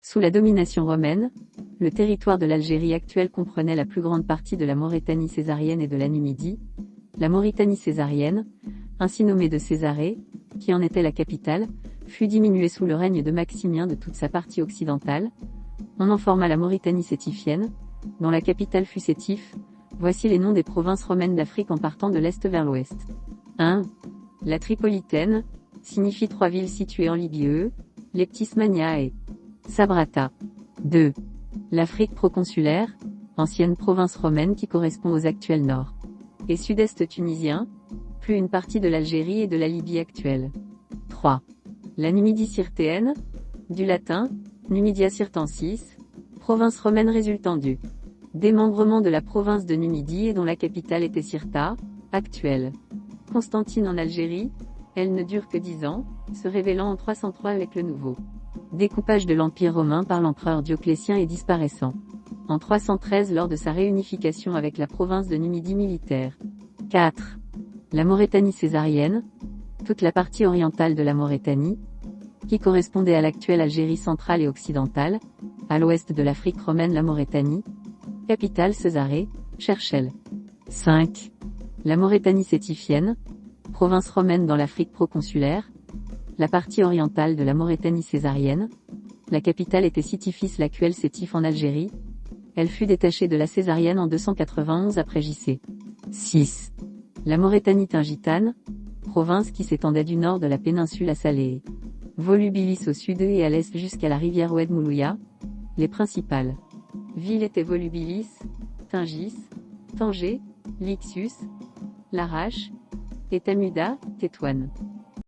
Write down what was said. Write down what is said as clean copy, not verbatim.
Sous la domination romaine, le territoire de l'Algérie actuelle comprenait la plus grande partie de la Maurétanie césarienne et de la Numidie. La Mauritanie césarienne, ainsi nommée de Césarée, qui en était la capitale, fut diminuée sous le règne de Maximien de toute sa partie occidentale. On en forma la Mauritanie sétifienne, dont la capitale fut Sétif. Voici les noms des provinces romaines d'Afrique en partant de l'est vers l'ouest. 1. La Tripolitaine, signifie 3 villes situées en Libye, Leptismania et Sabrata. 2. L'Afrique proconsulaire, ancienne province romaine qui correspond aux actuels nord et sud-est tunisiens, plus une partie de l'Algérie et de la Libye actuelle. 3. La Numidie cirtéenne, du latin, Numidia cirtensis, province romaine résultant du démembrement de la province de Numidie et dont la capitale était Cirta, actuelle. Constantine en Algérie, elle ne dure que 10 ans, se révélant en 303 avec le nouveau découpage de l'Empire romain par l'empereur Dioclétien et disparaissant en 313 lors de sa réunification avec la province de Numidie militaire. 4. La Maurétanie césarienne, toute la partie orientale de la Maurétanie, qui correspondait à l'actuelle Algérie centrale et occidentale, à l'ouest de l'Afrique romaine la Maurétanie, capitale Césarée, Cherchel. 5. La Maurétanie sétifienne, province romaine dans l'Afrique proconsulaire, la partie orientale de la Maurétanie césarienne, la capitale était Sitifis l'actuelle Sétif en Algérie, elle fut détachée de la césarienne en 291 après J.C. 6. La Maurétanie tingitane, province qui s'étendait du nord de la péninsule à Salé, Volubilis au sud et à l'est jusqu'à la rivière Oued Moulouya. Les principales villes étaient Volubilis, Tingis, Tanger, Lixus, Larache et Tamuda, Tétouane.